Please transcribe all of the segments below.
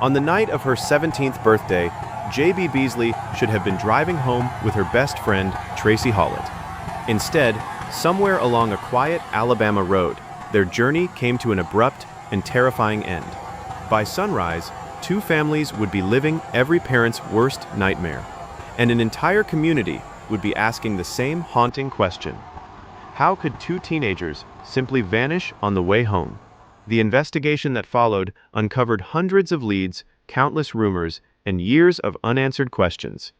On the night of her 17th birthday, J.B. Beasley should have been driving home with her best friend, Tracie Hawlett. Instead, somewhere along a quiet Alabama road, their journey came to an abrupt and terrifying end. By sunrise, two families would be living every parent's worst nightmare, and an entire community would be asking the same haunting question. How could two teenagers simply vanish on the way home? The investigation that followed uncovered hundreds of leads, countless rumors, and years of unanswered questions.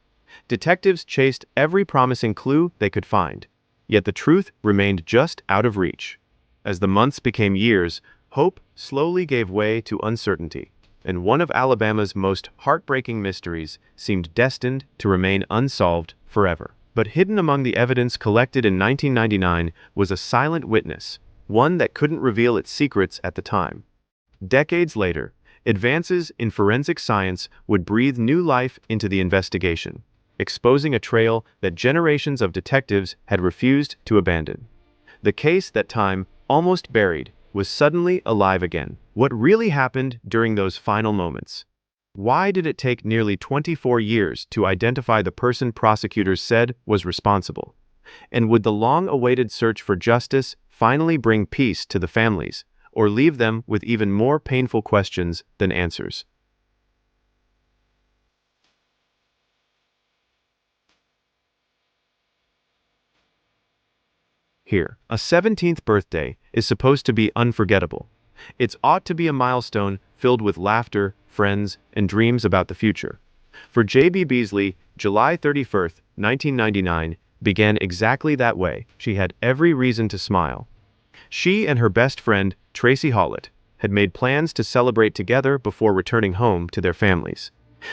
Detectives chased every promising clue they could find, yet the truth remained just out of reach. As the months became years, hope slowly gave way to uncertainty, and one of Alabama's most heartbreaking mysteries seemed destined to remain unsolved forever. But hidden among the evidence collected in 1999 was a silent witness, one that couldn't reveal its secrets at the time. Decades later, advances in forensic science would breathe new life into the investigation, exposing a trail that generations of detectives had refused to abandon. The case that time almost buried was suddenly alive again. What really happened during those final moments? Why did it take nearly 24 years to identify the person prosecutors said was responsible? And would the long-awaited search for justice finally bring peace to the families, or leave them with even more painful questions than answers? Here, a 17th birthday is supposed to be unforgettable. It ought to be a milestone filled with laughter, friends, and dreams about the future. For J.B. Beasley, July 31st, 1999, began exactly that way. She had every reason to smile. She and her best friend, Tracie Hawlett, had made plans to celebrate together before returning home to their families.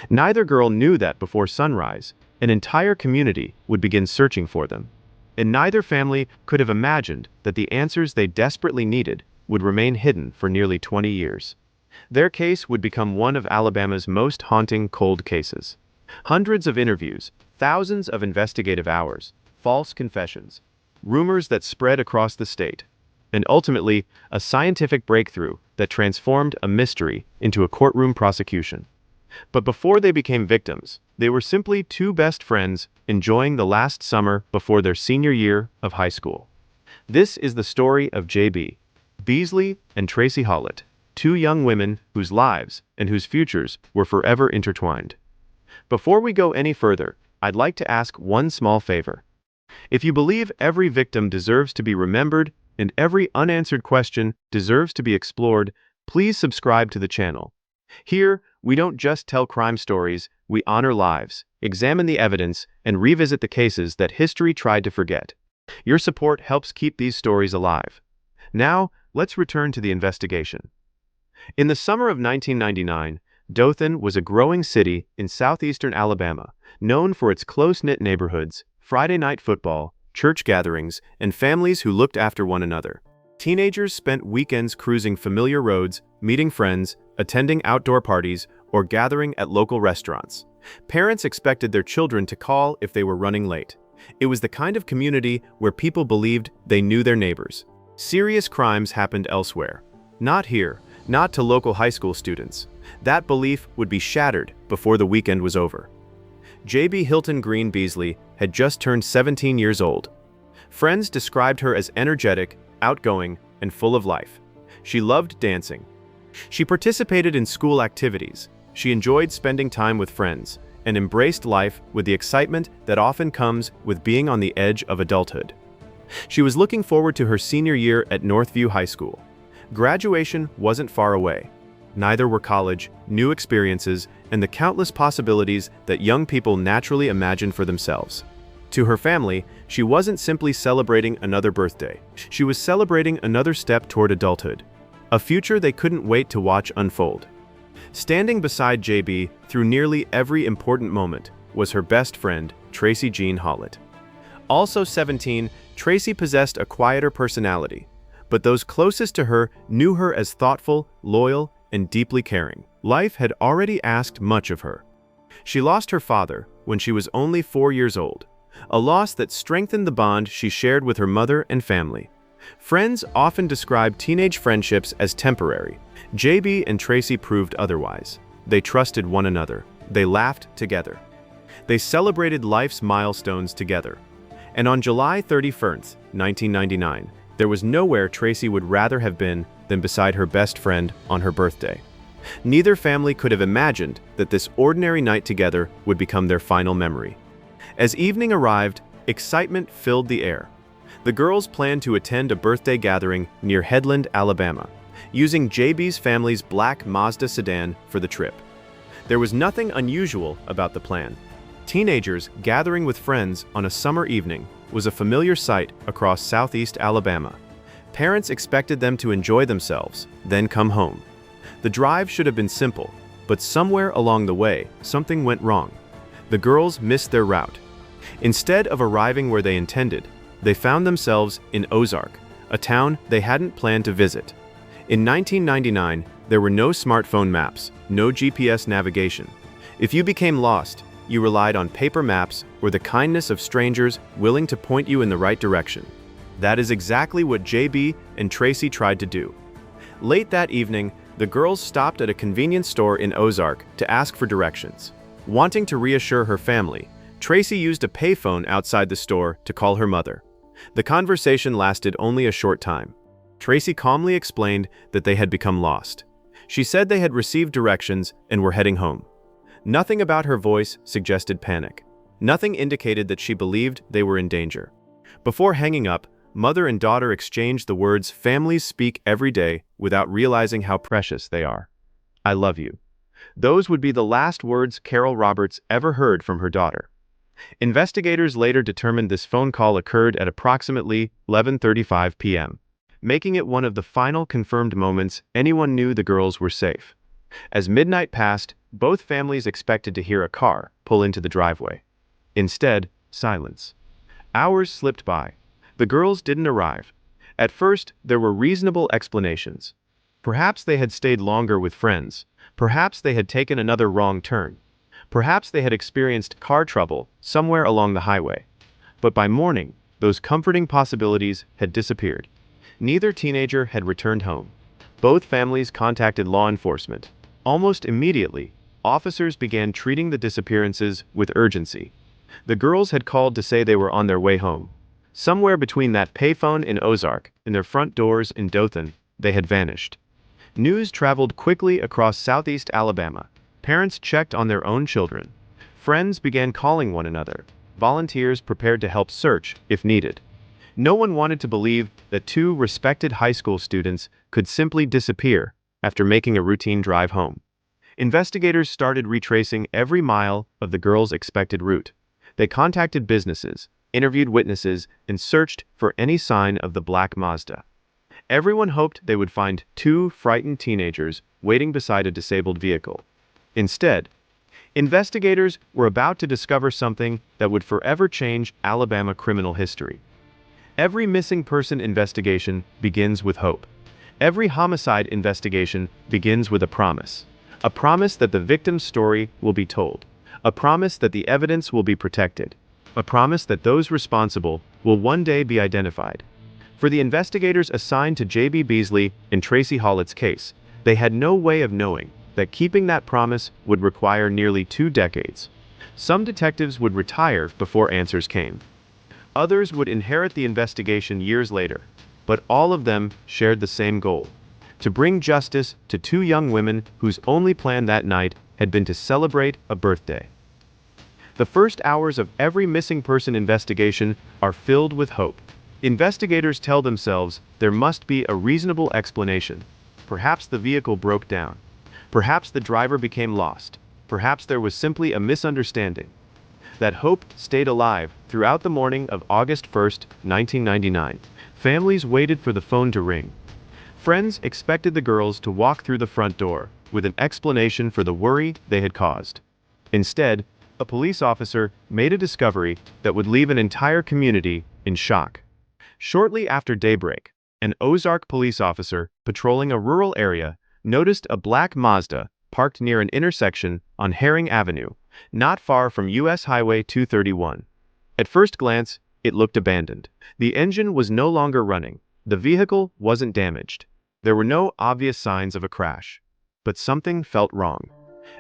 Neither girl knew that before sunrise, an entire community would begin searching for them. And neither family could have imagined that the answers they desperately needed would remain hidden for nearly 20 years. Their case would become one of Alabama's most haunting cold cases. Hundreds of interviews, thousands of investigative hours, false confessions, rumors that spread across the state, and ultimately, a scientific breakthrough that transformed a mystery into a courtroom prosecution. But before they became victims, they were simply two best friends enjoying the last summer before their senior year of high school. This is the story of J.B. Beasley and Tracie Hawlett, two young women whose lives and whose futures were forever intertwined. Before we go any further, I'd like to ask one small favor. If you believe every victim deserves to be remembered and every unanswered question deserves to be explored, please subscribe to the channel. Here, we don't just tell crime stories, we honor lives, examine the evidence, and revisit the cases that history tried to forget. Your support helps keep these stories alive. Now, let's return to the investigation. In the summer of 1999, Dothan was a growing city in southeastern Alabama, known for its close-knit neighborhoods, Friday night football, church gatherings, and families who looked after one another. Teenagers spent weekends cruising familiar roads, meeting friends, attending outdoor parties, or gathering at local restaurants. Parents expected their children to call if they were running late. It was the kind of community where people believed they knew their neighbors. Serious crimes happened elsewhere. Not here, not to local high school students. That belief would be shattered before the weekend was over. J.B. Hilton Green Beasley had just turned 17 years old. Friends described her as energetic, outgoing, and full of life. She loved dancing. She participated in school activities. She enjoyed spending time with friends and embraced life with the excitement that often comes with being on the edge of adulthood. She was looking forward to her senior year at Northview High School. Graduation wasn't far away. Neither were college, new experiences, and the countless possibilities that young people naturally imagine for themselves. To her family, she wasn't simply celebrating another birthday. She was celebrating another step toward adulthood, a future they couldn't wait to watch unfold. Standing beside J.B. through nearly every important moment was her best friend, Tracie Jean Hawlett. Also 17, Tracie possessed a quieter personality, but those closest to her knew her as thoughtful, loyal, and deeply caring. Life had already asked much of her. She lost her father when she was only 4 years old, a loss that strengthened the bond she shared with her mother and family. Friends often describe teenage friendships as temporary. J.B. and Tracie proved otherwise. They trusted one another. They laughed together. They celebrated life's milestones together. And on July 31st, 1999, there was nowhere Tracie would rather have been than beside her best friend on her birthday. Neither family could have imagined that this ordinary night together would become their final memory. As evening arrived, excitement filled the air. The girls planned to attend a birthday gathering near Headland, Alabama, using JB's family's black Mazda sedan for the trip. There was nothing unusual about the plan. Teenagers gathering with friends on a summer evening was a familiar sight across southeast Alabama. Parents expected them to enjoy themselves, then come home. The drive should have been simple, but somewhere along the way, something went wrong. The girls missed their route. Instead of arriving where they intended, they found themselves in Ozark, a town they hadn't planned to visit. In 1999, there were no smartphone maps, no GPS navigation. If you became lost, you relied on paper maps or the kindness of strangers willing to point you in the right direction. That is exactly what JB and Tracie tried to do. Late that evening, the girls stopped at a convenience store in Ozark to ask for directions. Wanting to reassure her family, Tracie used a payphone outside the store to call her mother. The conversation lasted only a short time. Tracie calmly explained that they had become lost. She said they had received directions and were heading home. Nothing about her voice suggested panic. Nothing indicated that she believed they were in danger. Before hanging up, mother and daughter exchanged the words families speak every day without realizing how precious they are. "I love you." Those would be the last words Carol Roberts ever heard from her daughter. Investigators later determined this phone call occurred at approximately 11:35 p.m., making it one of the final confirmed moments anyone knew the girls were safe. As midnight passed, both families expected to hear a car pull into the driveway. Instead, silence. Hours slipped by. The girls didn't arrive. At first, there were reasonable explanations. Perhaps they had stayed longer with friends. Perhaps they had taken another wrong turn. Perhaps they had experienced car trouble somewhere along the highway. But by morning, those comforting possibilities had disappeared. Neither teenager had returned home. Both families contacted law enforcement. Almost immediately, officers began treating the disappearances with urgency. The girls had called to say they were on their way home. Somewhere between that payphone in Ozark and their front doors in Dothan, they had vanished. News traveled quickly across southeast Alabama. Parents checked on their own children. Friends began calling one another. Volunteers prepared to help search if needed. No one wanted to believe that two respected high school students could simply disappear after making a routine drive home. Investigators started retracing every mile of the girls' expected route. They contacted businesses, interviewed witnesses, and searched for any sign of the black Mazda. Everyone hoped they would find two frightened teenagers waiting beside a disabled vehicle. Instead, investigators were about to discover something that would forever change Alabama criminal history. Every missing person investigation begins with hope. Every homicide investigation begins with a promise. A promise that the victim's story will be told. A promise that the evidence will be protected. A promise that those responsible will one day be identified. For the investigators assigned to J.B. Beasley and Tracie Hawlett's case, they had no way of knowing that keeping that promise would require nearly 2 decades. Some detectives would retire before answers came. Others would inherit the investigation years later, but all of them shared the same goal: to bring justice to 2 young women whose only plan that night had been to celebrate a birthday. The first hours of every missing person investigation are filled with hope. Investigators tell themselves there must be a reasonable explanation. Perhaps the vehicle broke down. Perhaps the driver became lost. Perhaps there was simply a misunderstanding. That hope stayed alive throughout the morning of August 1st, 1999. Families waited for the phone to ring. Friends expected the girls to walk through the front door with an explanation for the worry they had caused. Instead, a police officer made a discovery that would leave an entire community in shock. Shortly after daybreak, an Ozark police officer patrolling a rural area noticed a black Mazda parked near an intersection on Herring Avenue, not far from US Highway 231. At first glance, it looked abandoned. The engine was no longer running. The vehicle wasn't damaged. There were no obvious signs of a crash. But something felt wrong.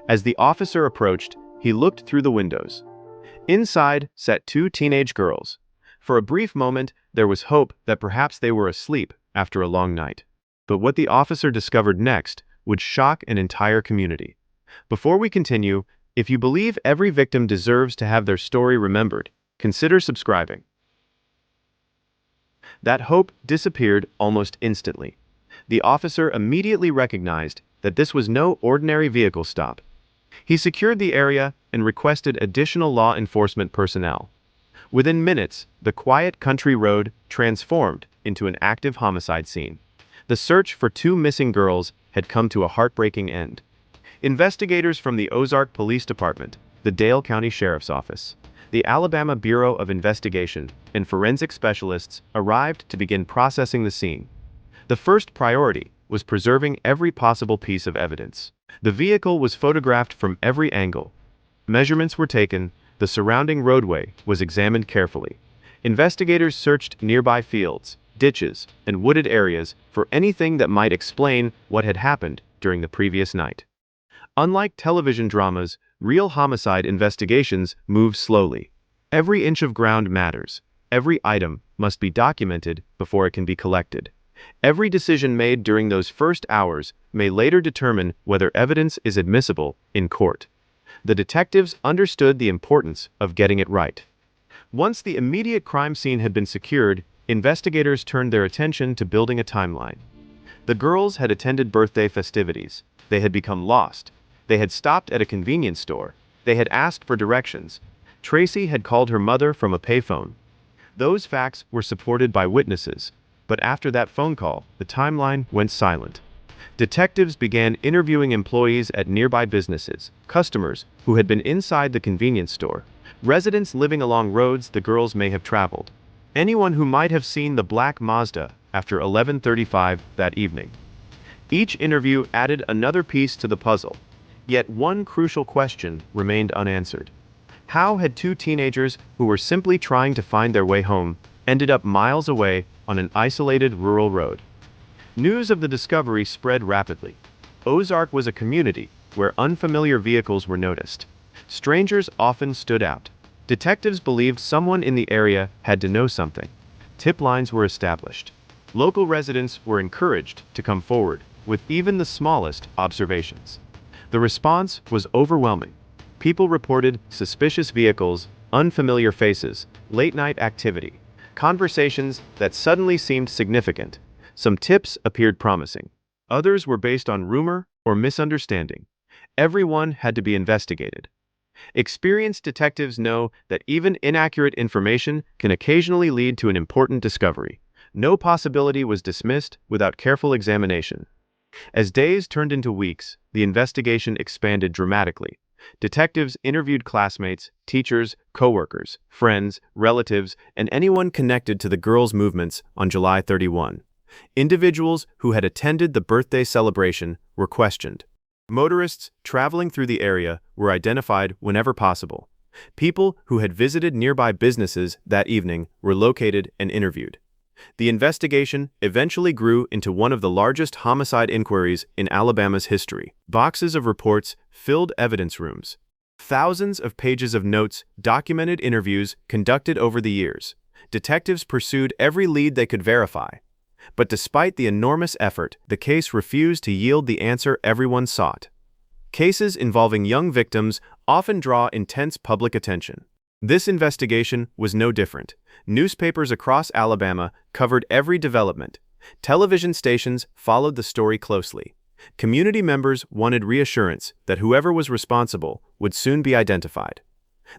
As the officer approached, he looked through the windows. Inside sat two teenage girls. For a brief moment, there was hope that perhaps they were asleep after a long night. But what the officer discovered next would shock an entire community. Before we continue, if you believe every victim deserves to have their story remembered, consider subscribing. That hope disappeared almost instantly. The officer immediately recognized that this was no ordinary vehicle stop. He secured the area and requested additional law enforcement personnel. Within minutes, the quiet country road transformed into an active homicide scene. The search for two missing girls had come to a heartbreaking end. Investigators from the Ozark Police Department, the Dale County Sheriff's Office, the Alabama Bureau of Investigation, and forensic specialists arrived to begin processing the scene. The first priority was preserving every possible piece of evidence. The vehicle was photographed from every angle. Measurements were taken, the surrounding roadway was examined carefully. Investigators searched nearby fields, ditches, and wooded areas for anything that might explain what had happened during the previous night. Unlike television dramas, real homicide investigations move slowly. Every inch of ground matters. Every item must be documented before it can be collected. Every decision made during those first hours may later determine whether evidence is admissible in court. The detectives understood the importance of getting it right. Once the immediate crime scene had been secured, investigators turned their attention to building a timeline. The girls had attended birthday festivities. They had become lost. They had stopped at a convenience store. They had asked for directions. Tracie had called her mother from a payphone. Those facts were supported by witnesses. But after that phone call, the timeline went silent. Detectives began interviewing employees at nearby businesses, customers who had been inside the convenience store, residents living along roads the girls may have traveled, anyone who might have seen the black Mazda after 11:35 that evening. Each interview added another piece to the puzzle. Yet one crucial question remained unanswered. How had two teenagers who were simply trying to find their way home ended up miles away on an isolated rural road? News of the discovery spread rapidly. Ozark was a community where unfamiliar vehicles were noticed. Strangers often stood out. Detectives believed someone in the area had to know something. Tip lines were established. Local residents were encouraged to come forward with even the smallest observations. The response was overwhelming. People reported suspicious vehicles, unfamiliar faces, late-night activity, conversations that suddenly seemed significant. Some tips appeared promising. Others were based on rumor or misunderstanding. Every one had to be investigated. Experienced detectives know that even inaccurate information can occasionally lead to an important discovery. No possibility was dismissed without careful examination. As days turned into weeks, the investigation expanded dramatically. Detectives interviewed classmates, teachers, coworkers, friends, relatives, and anyone connected to the girls' movements on July 31. Individuals who had attended the birthday celebration were questioned. Motorists traveling through the area were identified whenever possible. People who had visited nearby businesses that evening were located and interviewed. The investigation eventually grew into one of the largest homicide inquiries in Alabama's history. Boxes of reports filled evidence rooms. Thousands of pages of notes documented interviews conducted over the years. Detectives pursued every lead they could verify. But despite the enormous effort, the case refused to yield the answer everyone sought. Cases involving young victims often draw intense public attention. This investigation was no different. Newspapers across Alabama covered every development. Television stations followed the story closely. Community members wanted reassurance that whoever was responsible would soon be identified.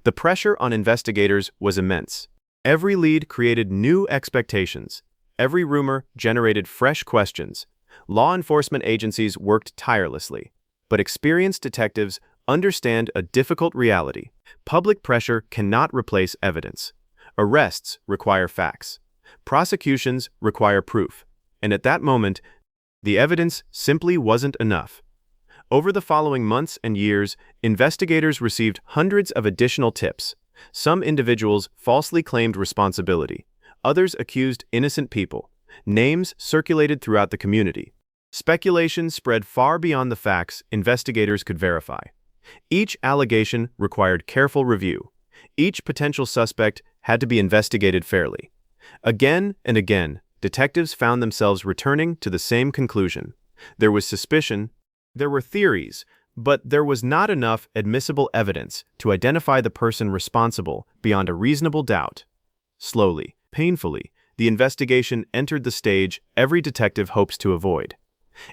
The pressure on investigators was immense. Every lead created new expectations. Every rumor generated fresh questions. Law enforcement agencies worked tirelessly, but experienced detectives understand a difficult reality. Public pressure cannot replace evidence. Arrests require facts. Prosecutions require proof. And at that moment, the evidence simply wasn't enough. Over the following months and years, investigators received hundreds of additional tips. Some individuals falsely claimed responsibility. Others accused innocent people. Names circulated throughout the community. Speculation spread far beyond the facts investigators could verify. Each allegation required careful review. Each potential suspect had to be investigated fairly. Again and again, detectives found themselves returning to the same conclusion. There was suspicion, there were theories, but there was not enough admissible evidence to identify the person responsible beyond a reasonable doubt. Slowly, painfully, the investigation entered the stage every detective hopes to avoid.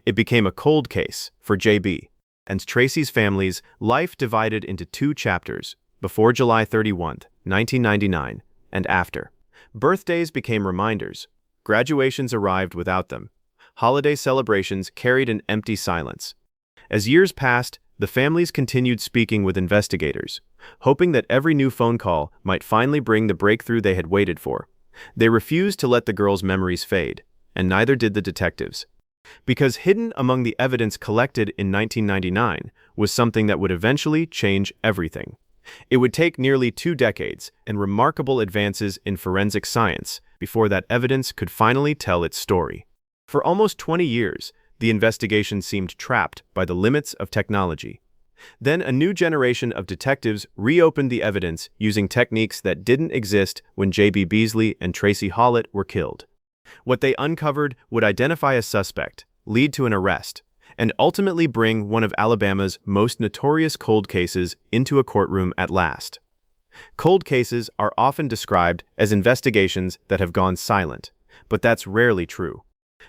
It became a cold case for J.B. and Tracie's family's life, divided into two chapters: before July 31, 1999, and after. Birthdays became reminders. Graduations arrived without them. Holiday celebrations carried an empty silence. As years passed, the families continued speaking with investigators, hoping that every new phone call might finally bring the breakthrough they had waited for. They refused to let the girls' memories fade, and neither did the detectives. Because hidden among the evidence collected in 1999 was something that would eventually change everything. It would take nearly 2 decades and remarkable advances in forensic science before that evidence could finally tell its story. For almost 20 years, the investigation seemed trapped by the limits of technology. Then a new generation of detectives reopened the evidence using techniques that didn't exist when J.B. Beasley and Tracie Hawlett were killed. What they uncovered would identify a suspect, lead to an arrest, and ultimately bring one of Alabama's most notorious cold cases into a courtroom at last. Cold cases are often described as investigations that have gone silent, but that's rarely true.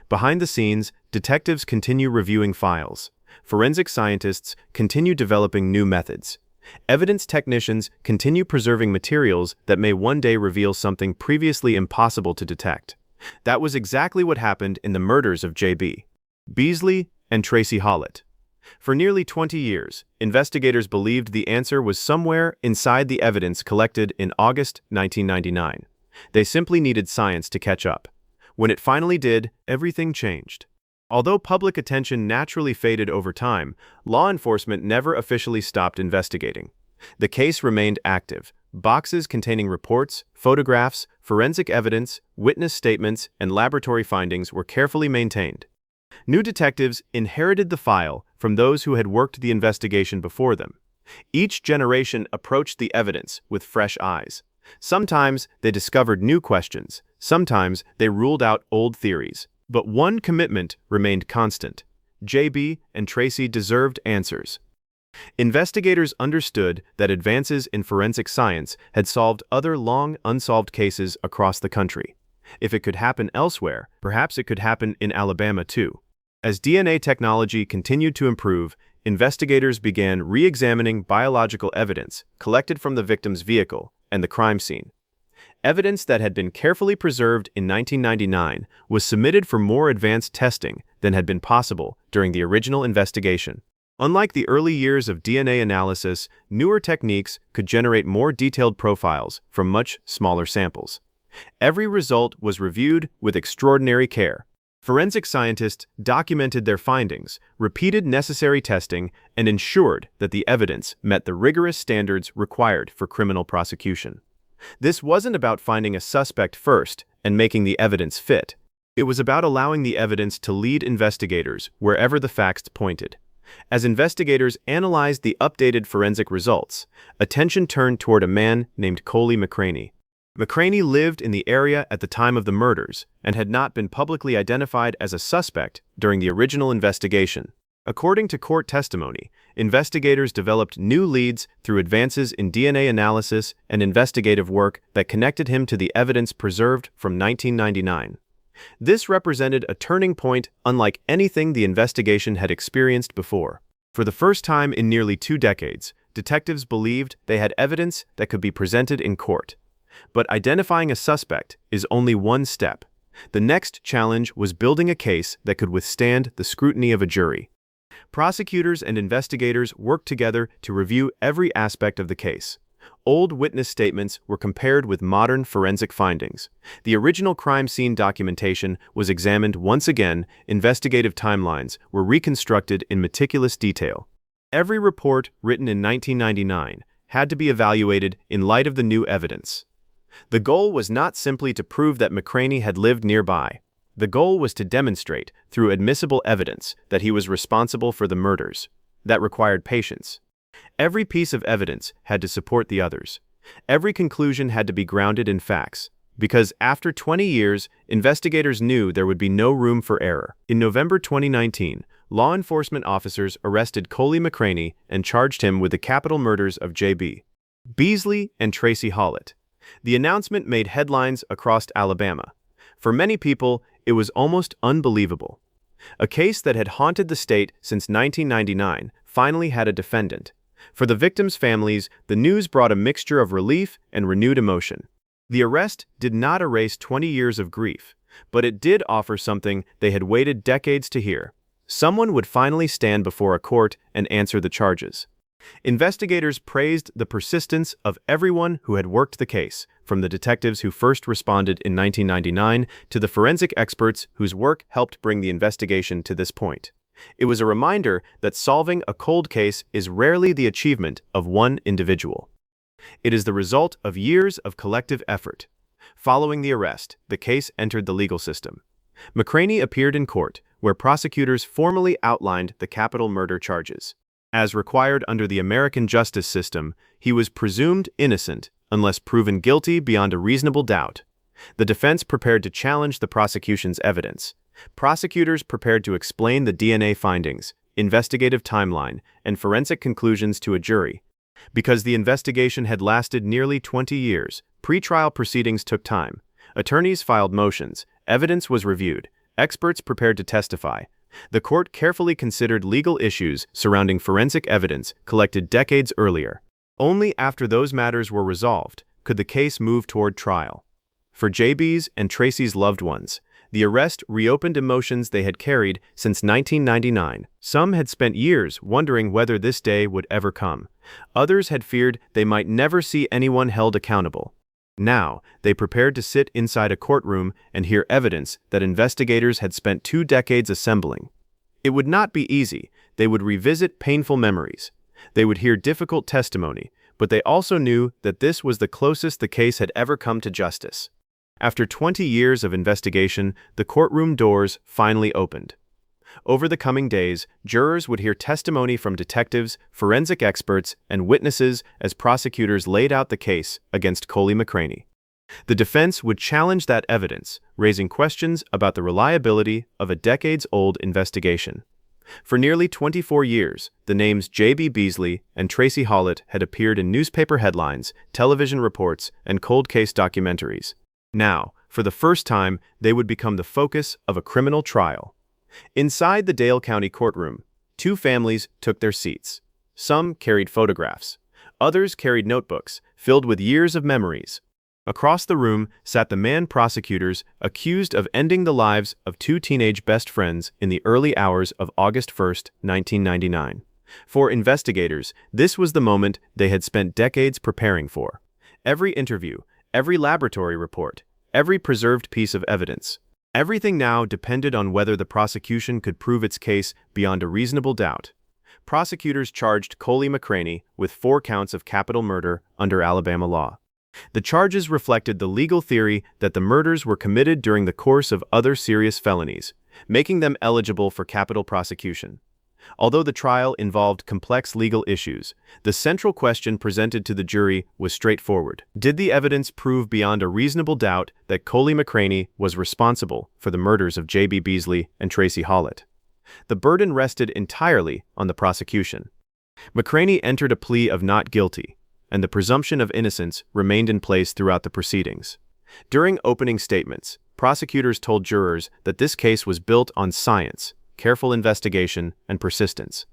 Behind the scenes, detectives continue reviewing files. Forensic scientists continue developing new methods. Evidence technicians continue preserving materials that may one day reveal something previously impossible to detect. That was exactly what happened in the murders of J.B. Beasley and Tracie Hawlett. For nearly 20 years, investigators believed the answer was somewhere inside the evidence collected in August 1999. They simply needed science to catch up. When it finally did, everything changed. Although public attention naturally faded over time, law enforcement never officially stopped investigating. The case remained active. Boxes containing reports, photographs, forensic evidence, witness statements, and laboratory findings were carefully maintained. New detectives inherited the file from those who had worked the investigation before them. Each generation approached the evidence with fresh eyes. Sometimes they discovered new questions, sometimes they ruled out old theories. But one commitment remained constant: J.B. and Tracie deserved answers. Investigators understood that advances in forensic science had solved other long unsolved cases across the country. If it could happen elsewhere, perhaps it could happen in Alabama too. As DNA technology continued to improve, investigators began re-examining biological evidence collected from the victim's vehicle and the crime scene. Evidence that had been carefully preserved in 1999 was submitted for more advanced testing than had been possible during the original investigation. Unlike the early years of DNA analysis, newer techniques could generate more detailed profiles from much smaller samples. Every result was reviewed with extraordinary care. Forensic scientists documented their findings, repeated necessary testing, and ensured that the evidence met the rigorous standards required for criminal prosecution. This wasn't about finding a suspect first and making the evidence fit. It was about allowing the evidence to lead investigators wherever the facts pointed. As investigators analyzed the updated forensic results, attention turned toward a man named Coley McCraney. McCraney lived in the area at the time of the murders and had not been publicly identified as a suspect during the original investigation. According to court testimony, investigators developed new leads through advances in DNA analysis and investigative work that connected him to the evidence preserved from 1999. This represented a turning point unlike anything the investigation had experienced before. For the first time in nearly 2 decades, detectives believed they had evidence that could be presented in court. But identifying a suspect is only one step. The next challenge was building a case that could withstand the scrutiny of a jury. Prosecutors and investigators worked together to review every aspect of the case. Old witness statements were compared with modern forensic findings. The original crime scene documentation was examined once again. Investigative timelines were reconstructed in meticulous detail. Every report written in 1999 had to be evaluated in light of the new evidence. The goal was not simply to prove that McCraney had lived nearby. The goal was to demonstrate, through admissible evidence, that he was responsible for the murders. That required patience. Every piece of evidence had to support the others. Every conclusion had to be grounded in facts, because after 20 years, investigators knew there would be no room for error. In November 2019, law enforcement officers arrested Coley McCraney and charged him with the capital murders of J.B. Beasley and Tracie Hawlett. The announcement made headlines across Alabama. For many people, it was almost unbelievable. A case that had haunted the state since 1999 finally had a defendant. For the victims' families, the news brought a mixture of relief and renewed emotion. The arrest did not erase 20 years of grief, but it did offer something they had waited decades to hear. Someone would finally stand before a court and answer the charges. Investigators praised the persistence of everyone who had worked the case, from the detectives who first responded in 1999 to the forensic experts whose work helped bring the investigation to this point. It was a reminder that solving a cold case is rarely the achievement of one individual. It is the result of years of collective effort. Following the arrest, the case entered the legal system. McCraney appeared in court, where prosecutors formally outlined the capital murder charges. As required under the American justice system, he was presumed innocent unless proven guilty beyond a reasonable doubt. The defense prepared to challenge the prosecution's evidence. Prosecutors prepared to explain the DNA findings, investigative timeline, and forensic conclusions to a jury. Because the investigation had lasted nearly 20 years, pretrial proceedings took time. Attorneys filed motions, evidence was reviewed, experts prepared to testify. The court carefully considered legal issues surrounding forensic evidence collected decades earlier. Only after those matters were resolved could the case move toward trial. For J.B.'s and Tracie's loved ones, the arrest reopened emotions they had carried since 1999. Some had spent years wondering whether this day would ever come. Others had feared they might never see anyone held accountable. Now, they prepared to sit inside a courtroom and hear evidence that investigators had spent 2 decades assembling. It would not be easy. They would revisit painful memories. They would hear difficult testimony, but they also knew that this was the closest the case had ever come to justice. After 20 years of investigation, the courtroom doors finally opened. Over the coming days, jurors would hear testimony from detectives, forensic experts, and witnesses as prosecutors laid out the case against Coley McCraney. The defense would challenge that evidence, raising questions about the reliability of a decades-old investigation. For nearly 24 years, the names J.B. Beasley and Tracie Hawlett had appeared in newspaper headlines, television reports, and cold case documentaries. Now, for the first time, they would become the focus of a criminal trial. Inside the Dale County courtroom, 2 families took their seats. Some carried photographs. Others carried notebooks filled with years of memories. Across the room sat the man prosecutors accused of ending the lives of 2 teenage best friends in the early hours of August 1, 1999. For investigators, this was the moment they had spent decades preparing for. Every interview, every laboratory report, every preserved piece of evidence. Everything now depended on whether the prosecution could prove its case beyond a reasonable doubt. Prosecutors charged Coley McCraney with 4 counts of capital murder under Alabama law. The charges reflected the legal theory that the murders were committed during the course of other serious felonies, making them eligible for capital prosecution. Although the trial involved complex legal issues, the central question presented to the jury was straightforward. Did the evidence prove beyond a reasonable doubt that Coley McCraney was responsible for the murders of J.B. Beasley and Tracie Hawlett? The burden rested entirely on the prosecution. McCraney entered a plea of not guilty, and the presumption of innocence remained in place throughout the proceedings. During opening statements, prosecutors told jurors that this case was built on science, careful investigation, and persistence.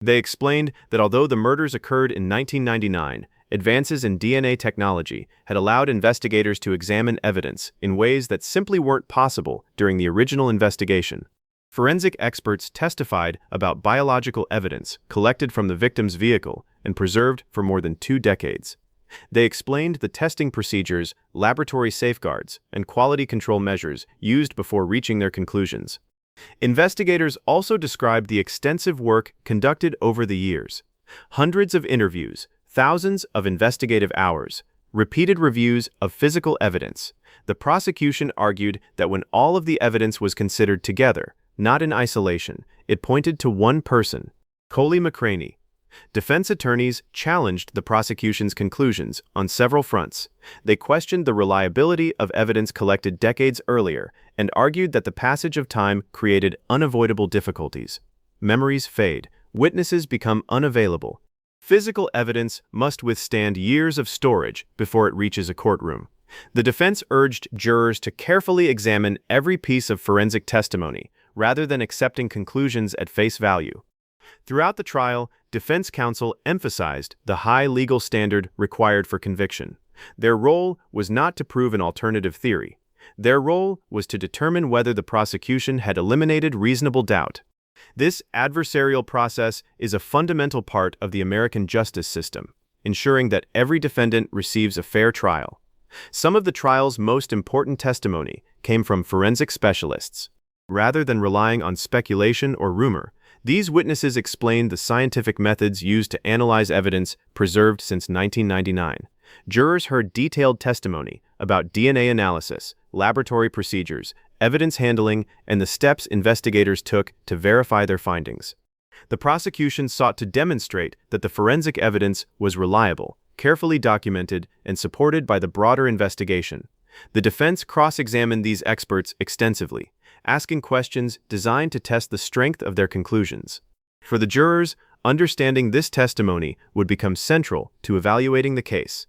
They explained that although the murders occurred in 1999, advances in DNA technology had allowed investigators to examine evidence in ways that simply weren't possible during the original investigation. Forensic experts testified about biological evidence collected from the victim's vehicle and preserved for more than 2 decades. They explained the testing procedures, laboratory safeguards, and quality control measures used before reaching their conclusions. Investigators also described the extensive work conducted over the years. Hundreds of interviews, thousands of investigative hours, repeated reviews of physical evidence. The prosecution argued that when all of the evidence was considered together, not in isolation, it pointed to one person, Coley McCraney. Defense attorneys challenged the prosecution's conclusions on several fronts. They questioned the reliability of evidence collected decades earlier and argued that the passage of time created unavoidable difficulties. Memories fade, witnesses become unavailable. Physical evidence must withstand years of storage before it reaches a courtroom. The defense urged jurors to carefully examine every piece of forensic testimony, rather than accepting conclusions at face value. Throughout the trial, defense counsel emphasized the high legal standard required for conviction. Their role was not to prove an alternative theory. Their role was to determine whether the prosecution had eliminated reasonable doubt. This adversarial process is a fundamental part of the American justice system, ensuring that every defendant receives a fair trial. Some of the trial's most important testimony came from forensic specialists. Rather than relying on speculation or rumor, these witnesses explained the scientific methods used to analyze evidence preserved since 1999. Jurors heard detailed testimony about DNA analysis, laboratory procedures, evidence handling, and the steps investigators took to verify their findings. The prosecution sought to demonstrate that the forensic evidence was reliable, carefully documented, and supported by the broader investigation. The defense cross-examined these experts extensively, asking questions designed to test the strength of their conclusions. For the jurors, understanding this testimony would become central to evaluating the case.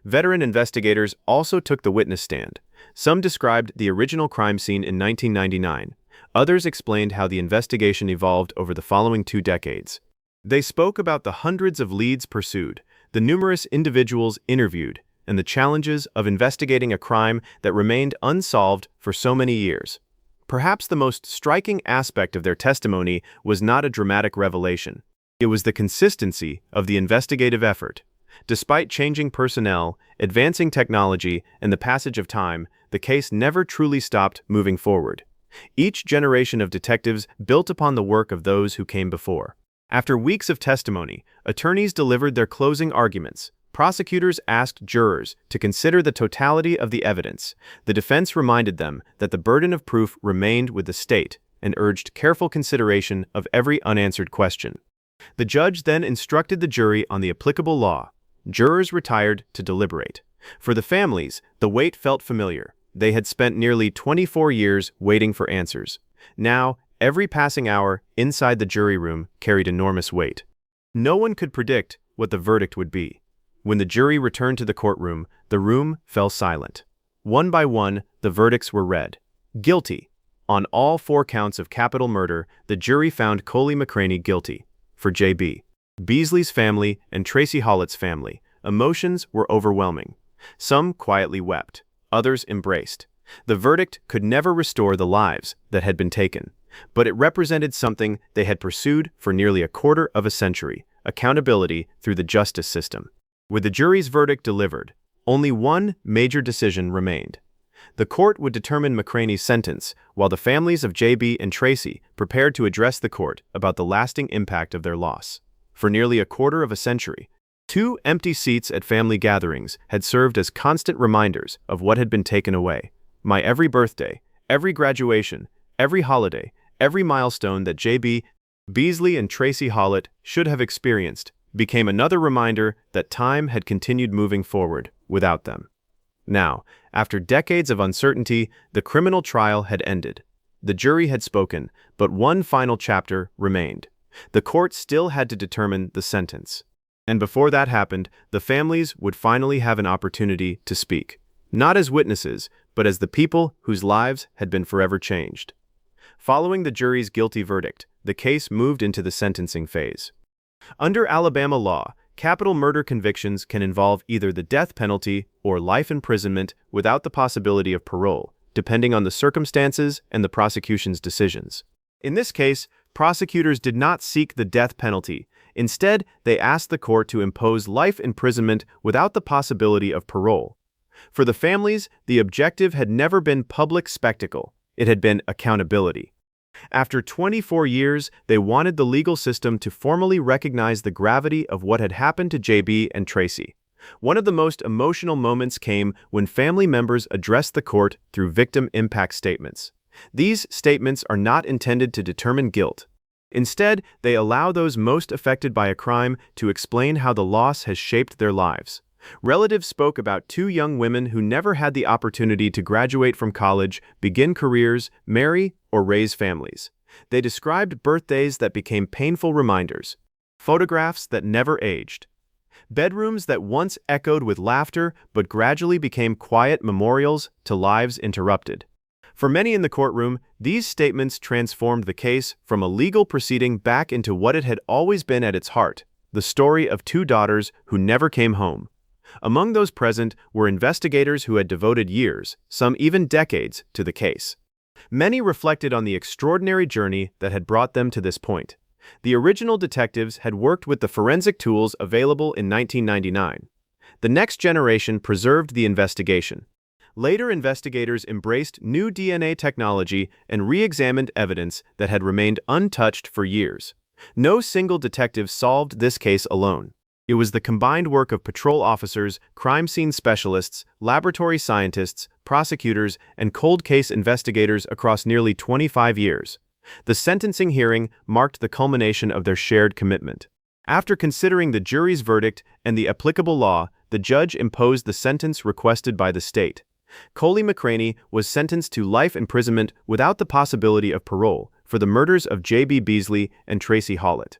Veteran investigators also took the witness stand. Some described the original crime scene in 1999. Others explained how the investigation evolved over the following 2 decades. They spoke about the hundreds of leads pursued, the numerous individuals interviewed, and the challenges of investigating a crime that remained unsolved for so many years. Perhaps the most striking aspect of their testimony was not a dramatic revelation. It was the consistency of the investigative effort. Despite changing personnel, advancing technology, and the passage of time, the case never truly stopped moving forward. Each generation of detectives built upon the work of those who came before. After weeks of testimony, attorneys delivered their closing arguments. Prosecutors asked jurors to consider the totality of the evidence. The defense reminded them that the burden of proof remained with the state and urged careful consideration of every unanswered question. The judge then instructed the jury on the applicable law. Jurors retired to deliberate. For the families, the weight felt familiar. They had spent nearly 24 years waiting for answers. Now, every passing hour inside the jury room carried enormous weight. No one could predict what the verdict would be. When the jury returned to the courtroom, the room fell silent. One by one, the verdicts were read. Guilty. On all 4 counts of capital murder, the jury found Coley McCraney guilty. For J.B. Beasley's family and Tracie Hawlett's family, emotions were overwhelming. Some quietly wept, others embraced. The verdict could never restore the lives that had been taken, but it represented something they had pursued for nearly a quarter of a century: accountability through the justice system. With the jury's verdict delivered, only one major decision remained. The court would determine McCraney's sentence, while the families of J.B. and Tracie prepared to address the court about the lasting impact of their loss. For nearly a quarter of a century, 2 empty seats at family gatherings had served as constant reminders of what had been taken away. My every birthday, every graduation, every holiday, every milestone that J.B. Beasley and Tracie Hawlett should have experienced became another reminder that time had continued moving forward without them. Now, after decades of uncertainty, the criminal trial had ended. The jury had spoken, but one final chapter remained. The court still had to determine the sentence. And before that happened, the families would finally have an opportunity to speak, not as witnesses, but as the people whose lives had been forever changed. Following the jury's guilty verdict, the case moved into the sentencing phase. Under Alabama law, capital murder convictions can involve either the death penalty or life imprisonment without the possibility of parole, depending on the circumstances and the prosecution's decisions. In this case, prosecutors did not seek the death penalty. Instead, they asked the court to impose life imprisonment without the possibility of parole. For the families, the objective had never been public spectacle. It had been accountability. After 24 years, they wanted the legal system to formally recognize the gravity of what had happened to J.B. and Tracie. One of the most emotional moments came when family members addressed the court through victim impact statements. These statements are not intended to determine guilt. Instead, they allow those most affected by a crime to explain how the loss has shaped their lives. Relatives spoke about two young women who never had the opportunity to graduate from college, begin careers, marry, or raise families. They described birthdays that became painful reminders, photographs that never aged, bedrooms that once echoed with laughter but gradually became quiet memorials to lives interrupted. For many in the courtroom, these statements transformed the case from a legal proceeding back into what it had always been at its heart, the story of two daughters who never came home. Among those present were investigators who had devoted years, some even decades, to the case. Many reflected on the extraordinary journey that had brought them to this point. The original detectives had worked with the forensic tools available in 1999. The next generation preserved the investigation. Later investigators embraced new DNA technology and re-examined evidence that had remained untouched for years. No single detective solved this case alone. It was the combined work of patrol officers, crime scene specialists, laboratory scientists, prosecutors, and cold case investigators across nearly 25 years. The sentencing hearing marked the culmination of their shared commitment. After considering the jury's verdict and the applicable law, the judge imposed the sentence requested by the state. Coley McCraney was sentenced to life imprisonment without the possibility of parole for the murders of J.B. Beasley and Tracie Hawlett.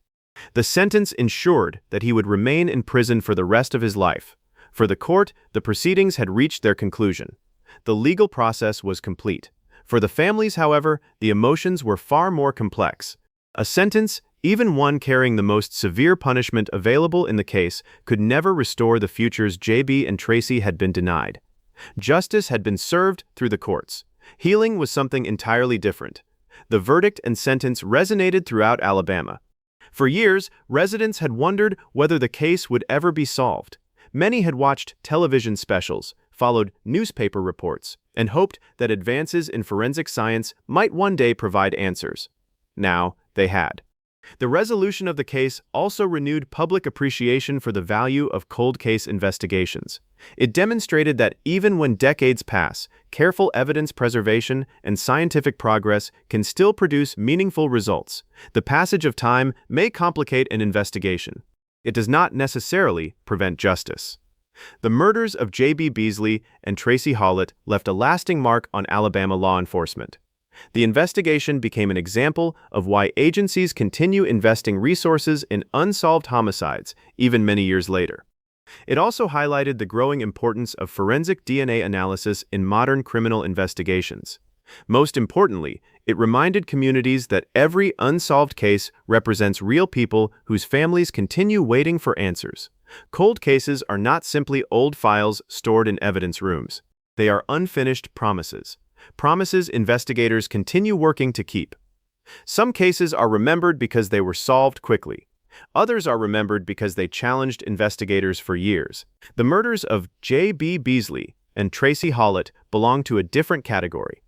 The sentence ensured that he would remain in prison for the rest of his life. For the court, the proceedings had reached their conclusion. The legal process was complete. For the families, however, the emotions were far more complex. A sentence, even one carrying the most severe punishment available in the case, could never restore the futures J.B. and Tracie had been denied. Justice had been served through the courts. Healing was something entirely different. The verdict and sentence resonated throughout Alabama. For years, residents had wondered whether the case would ever be solved. Many had watched television specials, followed newspaper reports, and hoped that advances in forensic science might one day provide answers. Now, they had. The resolution of the case also renewed public appreciation for the value of cold case investigations. It demonstrated that even when decades pass, careful evidence preservation and scientific progress can still produce meaningful results. The passage of time may complicate an investigation. It does not necessarily prevent justice. The murders of J.B. Beasley and Tracie Hawlett left a lasting mark on Alabama law enforcement. The investigation became an example of why agencies continue investing resources in unsolved homicides, even many years later. It also highlighted the growing importance of forensic DNA analysis in modern criminal investigations. Most importantly, it reminded communities that every unsolved case represents real people whose families continue waiting for answers. Cold cases are not simply old files stored in evidence rooms. They are unfinished promises. Promises investigators continue working to keep. Some cases are remembered because they were solved quickly. Others are remembered because they challenged investigators for years. The murders of J.B. Beasley and Tracie Hawlett belong to a different category.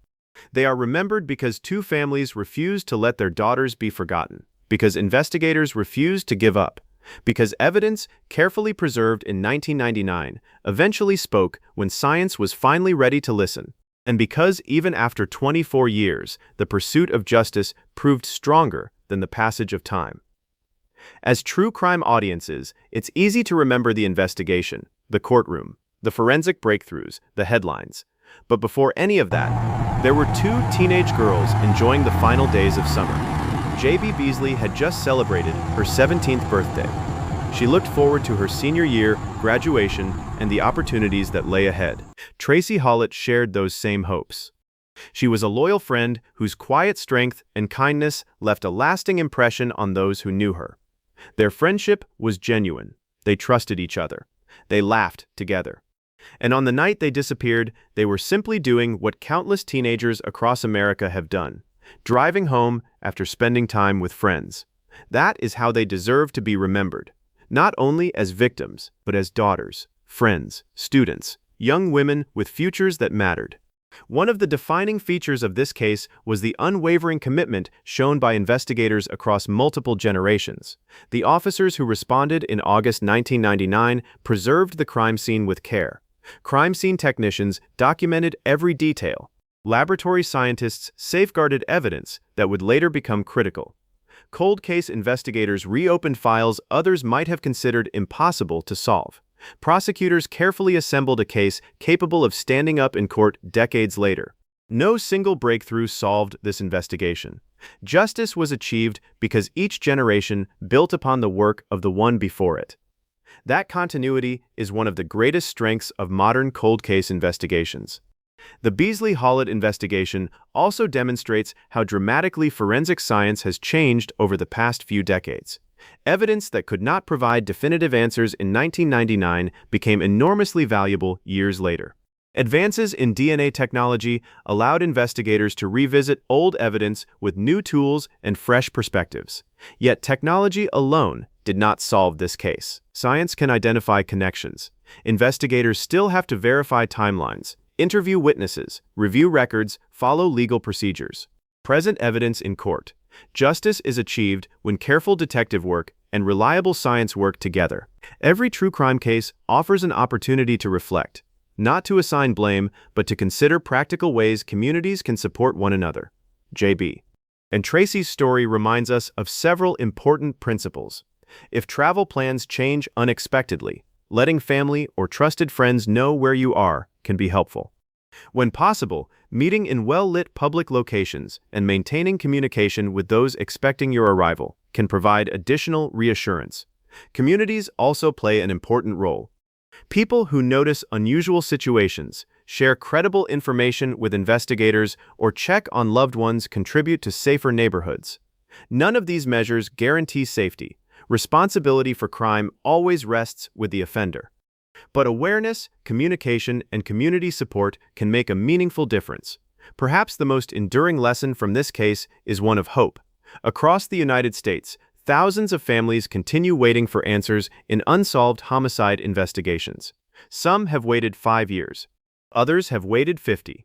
They are remembered because two families refused to let their daughters be forgotten, because investigators refused to give up, because evidence, carefully preserved in 1999, eventually spoke when science was finally ready to listen, and because even after 24 years, the pursuit of justice proved stronger than the passage of time. As true crime audiences, it's easy to remember the investigation, the courtroom, the forensic breakthroughs, the headlines. But before any of that, there were two teenage girls enjoying the final days of summer. J.B. Beasley had just celebrated her 17th birthday. She looked forward to her senior year, graduation, and the opportunities that lay ahead. Tracie Hawlett shared those same hopes. She was a loyal friend whose quiet strength and kindness left a lasting impression on those who knew her. Their friendship was genuine. They trusted each other. They laughed together. And on the night they disappeared, they were simply doing what countless teenagers across America have done, driving home after spending time with friends. That is how they deserve to be remembered, not only as victims, but as daughters, friends, students, young women with futures that mattered. One of the defining features of this case was the unwavering commitment shown by investigators across multiple generations. The officers who responded in August 1999 preserved the crime scene with care. Crime scene technicians documented every detail. Laboratory scientists safeguarded evidence that would later become critical. Cold case investigators reopened files others might have considered impossible to solve. Prosecutors carefully assembled a case capable of standing up in court decades later. No single breakthrough solved this investigation. Justice was achieved because each generation built upon the work of the one before it. That continuity is one of the greatest strengths of modern cold case investigations. The Beasley-Hawlett investigation also demonstrates how dramatically forensic science has changed over the past few decades. Evidence that could not provide definitive answers in 1999 became enormously valuable years later. Advances in DNA technology allowed investigators to revisit old evidence with new tools and fresh perspectives. Yet technology alone did not solve this case. Science can identify connections. Investigators still have to verify timelines, interview witnesses, review records, follow legal procedures. Present evidence in court. Justice is achieved when careful detective work and reliable science work together. Every true crime case offers an opportunity to reflect, not to assign blame, but to consider practical ways communities can support one another. J.B. and Tracie's story reminds us of several important principles. If travel plans change unexpectedly, letting family or trusted friends know where you are can be helpful. When possible, meeting in well-lit public locations and maintaining communication with those expecting your arrival can provide additional reassurance. Communities also play an important role. People who notice unusual situations, share credible information with investigators, or check on loved ones contribute to safer neighborhoods. None of these measures guarantee safety. Responsibility for crime always rests with the offender. But awareness, communication, and community support can make a meaningful difference. Perhaps the most enduring lesson from this case is one of hope. Across the United States, thousands of families continue waiting for answers in unsolved homicide investigations. Some have waited 5 years. Others have waited 50.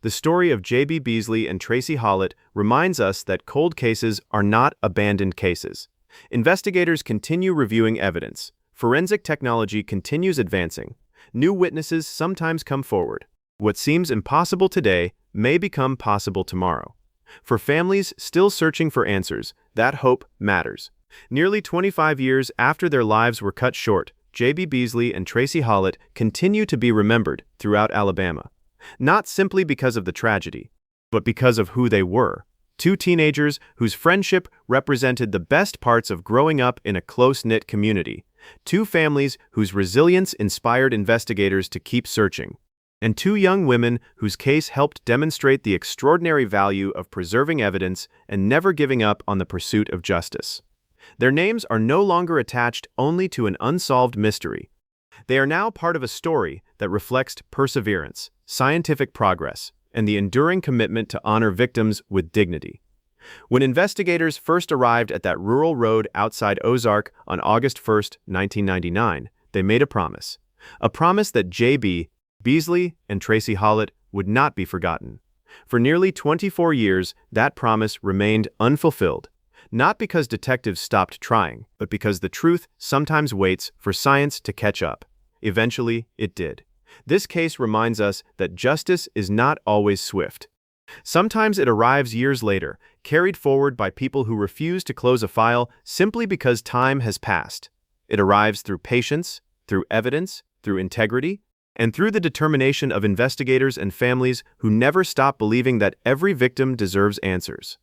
The story of J.B. Beasley and Tracie Hawlett reminds us that cold cases are not abandoned cases. Investigators continue reviewing evidence. Forensic technology continues advancing. New witnesses sometimes come forward. What seems impossible today may become possible tomorrow. For families still searching for answers, that hope matters. Nearly 25 years after their lives were cut short, J.B. Beasley and Tracie Hawlett continue to be remembered throughout Alabama. Not simply because of the tragedy, but because of who they were. Two teenagers whose friendship represented the best parts of growing up in a close-knit community. Two families whose resilience inspired investigators to keep searching. And two young women whose case helped demonstrate the extraordinary value of preserving evidence and never giving up on the pursuit of justice. Their names are no longer attached only to an unsolved mystery. They are now part of a story that reflects perseverance, scientific progress, and the enduring commitment to honor victims with dignity. When investigators first arrived at that rural road outside Ozark on August 1, 1999, they made a promise. A promise that J.B. Beasley and Tracie Hawlett would not be forgotten. For nearly 24 years, that promise remained unfulfilled. Not because detectives stopped trying, but because the truth sometimes waits for science to catch up. Eventually, it did. This case reminds us that justice is not always swift. Sometimes it arrives years later, carried forward by people who refuse to close a file simply because time has passed. It arrives through patience, through evidence, through integrity, and through the determination of investigators and families who never stop believing that every victim deserves answers.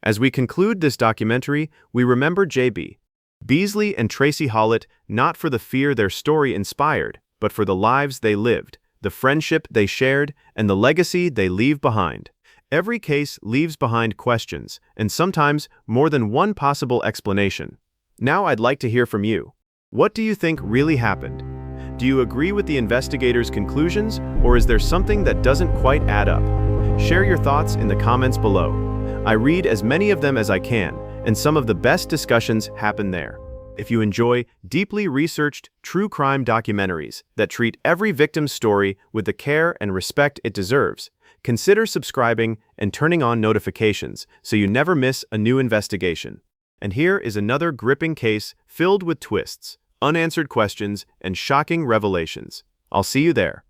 As we conclude this documentary, we remember J.B. Beasley and Tracie Hawlett not for the fear their story inspired, but for the lives they lived, the friendship they shared, and the legacy they leave behind. Every case leaves behind questions, and sometimes more than one possible explanation. Now I'd like to hear from you. What do you think really happened? Do you agree with the investigators' conclusions, or is there something that doesn't quite add up? Share your thoughts in the comments below. I read as many of them as I can, and some of the best discussions happen there. If you enjoy deeply researched true crime documentaries that treat every victim's story with the care and respect it deserves, consider subscribing and turning on notifications so you never miss a new investigation. And here is another gripping case filled with twists, unanswered questions, and shocking revelations. I'll see you there.